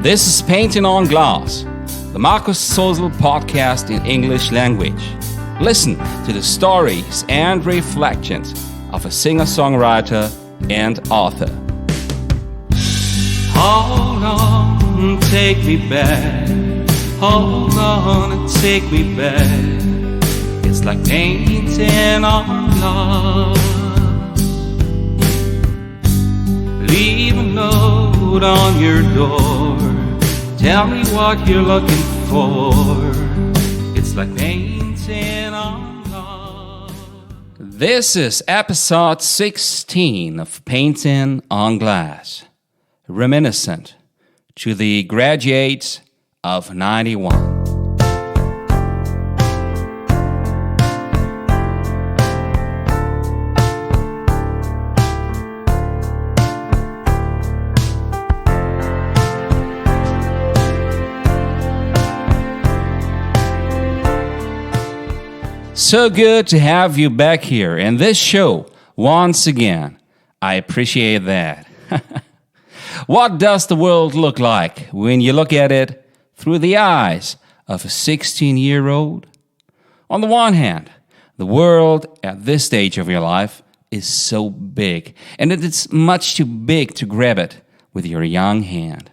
This is Painting on Glass, the Markus Zosel podcast in English language. Listen to the stories and reflections of a singer-songwriter and author. Hold on, take me back. Hold on and take me back. It's like painting on glass. Leave a note on your door. Tell me what you're looking for. It's like painting on glass. This is episode 16 of Painting on Glass. Reminiscent to the graduates of 91. So good to have you back here in this show once again. I appreciate that. What does the world look like when you look at it through the eyes of a 16-year-old? On the one hand, the world at this stage of your life is so big, and it is much too big to grab it with your young hand.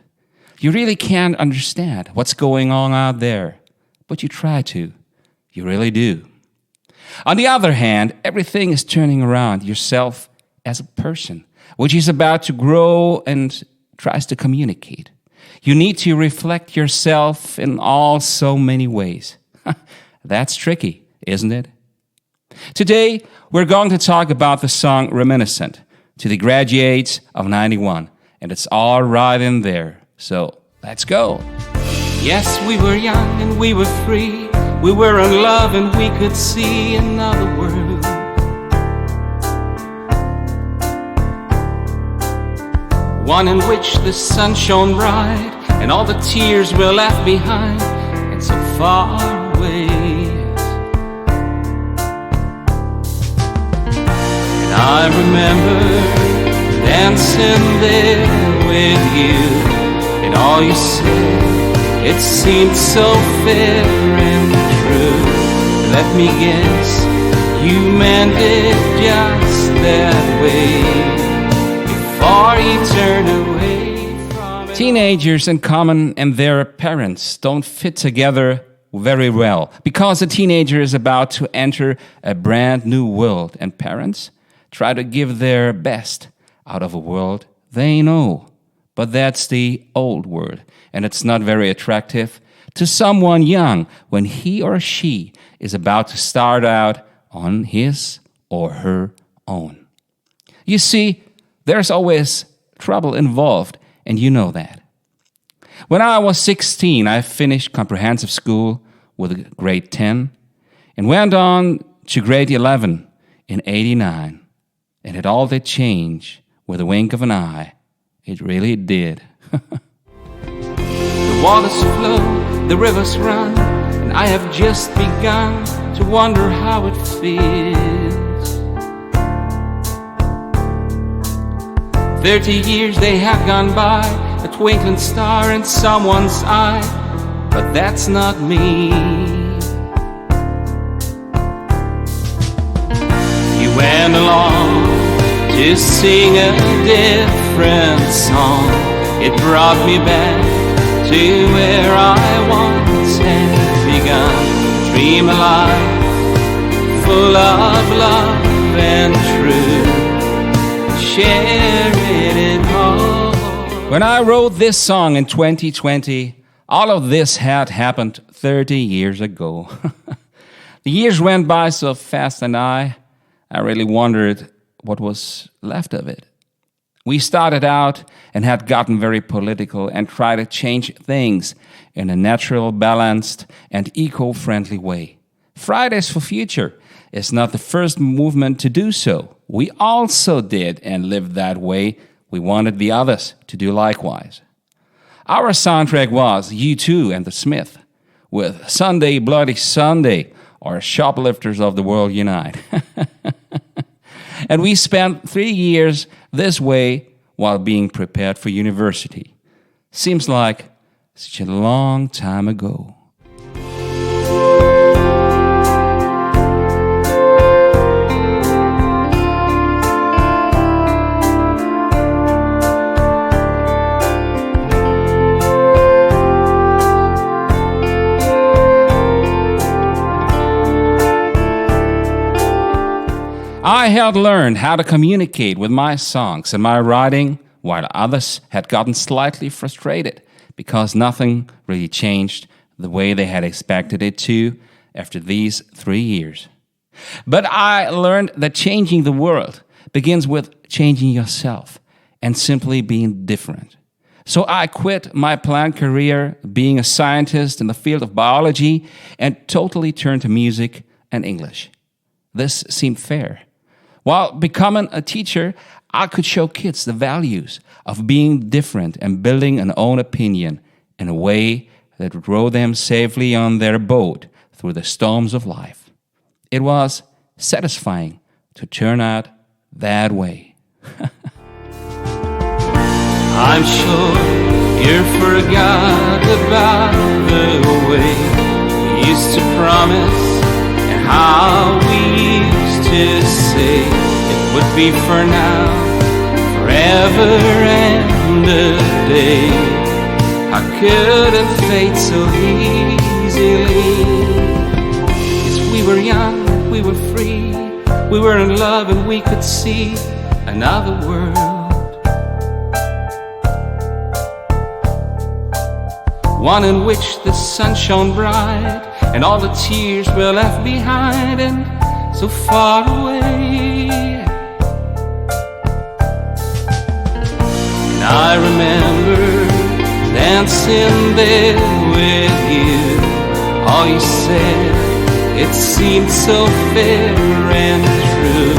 You really can't understand what's going on out there, but you try to. You really do. On the other hand, everything is turning around yourself as a person, which is about to grow and tries to communicate. You need to reflect yourself in all so many ways. That's tricky, isn't it? Today, we're going to talk about the song Reminiscent to the graduates of 91, and it's all right in there. So, let's go. Yes, we were young and we were free. We were in love and we could see another world. One in which the sun shone bright and all the tears were left behind and so far away. And I remember dancing there with you, and all you said, it seemed so fair and true. Let me guess, you meant it just that way before you turned away from it. Teenagers in common and their parents don't fit together very well because a teenager is about to enter a brand new world, and parents try to give their best out of a world they know. But that's the old world, and it's not very attractive to someone young when he or she is about to start out on his or her own. You see, there's always trouble involved, and you know that. When I was 16, I finished comprehensive school with a grade 10 and went on to grade 11 in 89. And it all did change with a wink of an eye. It really did. The waters flow, the rivers run, and I have just begun to wonder how it feels. 30 years they have gone by, a twinkling star in someone's eye, but that's not me. You went along to sing a different song. It brought me back to where I once had begun. Dream a life full of love and truth. Share it all. When I wrote this song in 2020, all of this had happened 30 years ago. The years went by so fast, and I really wondered what was left of it. We started out and had gotten very political and tried to change things in a natural, balanced, and eco-friendly way. Fridays for Future is not the first movement to do so. We also did and lived that way. We wanted the others to do likewise. Our soundtrack was U2 and the Smiths with Sunday Bloody Sunday, or Shoplifters of the World Unite. And we spent 3 years this way while being prepared for university. Seems like such a long time ago. I had learned how to communicate with my songs and my writing, while others had gotten slightly frustrated because nothing really changed the way they had expected it to after these 3 years. But I learned that changing the world begins with changing yourself and simply being different. So I quit my planned career being a scientist in the field of biology and totally turned to music and English. This seemed fair. While becoming a teacher, I could show kids the values of being different and building an own opinion in a way that would row them safely on their boat through the storms of life. It was satisfying to turn out that way. I'm sure you forgot about the way we used to promise and how we used to say it would be for now, forever and a day. How could it fade so easily? 'Cause we were young, we were free, we were in love and we could see another world. One in which the sun shone bright and all the tears were left behind and so far away. And I remember dancing there with you. All you said, it seemed so fair and true.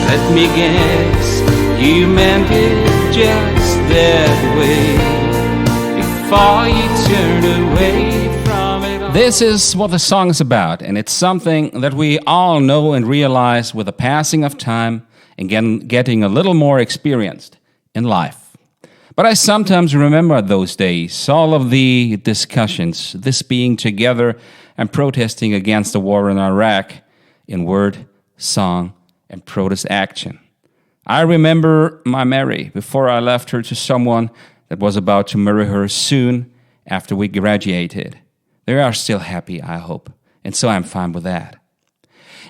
Let me guess, you meant it just that way. Before you turn away from it all. This is what the song is about, and it's something that we all know and realize with the passing of time and getting a little more experienced in life. But I sometimes remember those days, all of the discussions, this being together and protesting against the war in Iraq in word, song, and protest action. I remember my Mary before I left her to someone that was about to marry her soon after we graduated. They are still happy, I hope, and so I'm fine with that.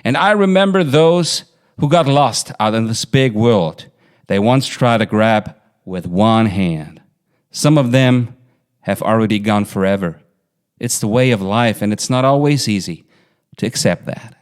And I remember those who got lost out in this big world they once tried to grab with one hand. Some of them have already gone forever. It's the way of life, and it's not always easy to accept that.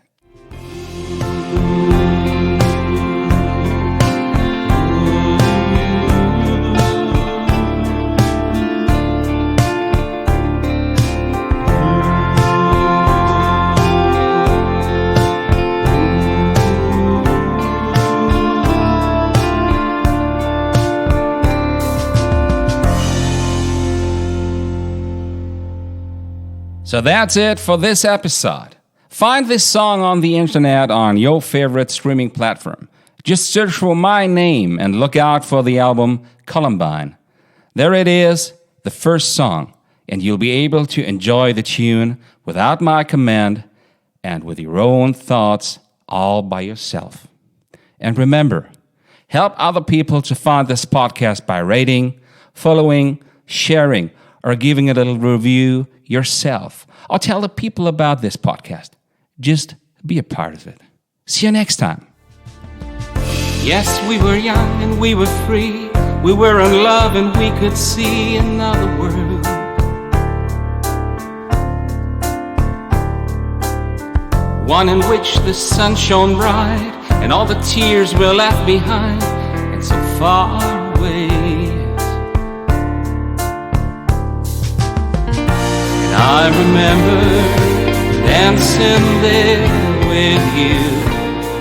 So that's it for this episode. Find this song on the internet on your favorite streaming platform. Just search for my name and look out for the album Columbine. There it is, the first song, and you'll be able to enjoy the tune without my command and with your own thoughts all by yourself. And remember, help other people to find this podcast by rating, following, sharing, or giving a little review yourself, or tell the people about this podcast. Just be a part of it. See you next time. Yes, we were young and we were free. We were in love and we could see another world. One in which the sun shone bright and all the tears were left behind and so far away. I remember dancing there with you,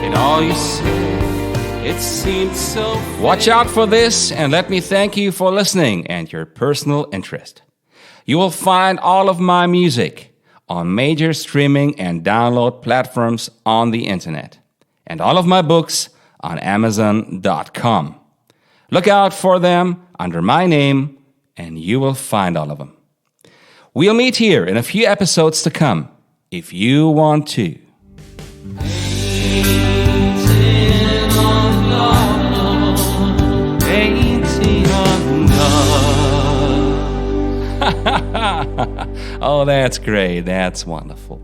and all you said, it seemed so fair. Watch out for this, and let me thank you for listening and your personal interest. You will find all of my music on major streaming and download platforms on the internet, and all of my books on Amazon.com. Look out for them under my name, and you will find all of them. We'll meet here in a few episodes to come, if you want to. Oh, that's great. That's wonderful.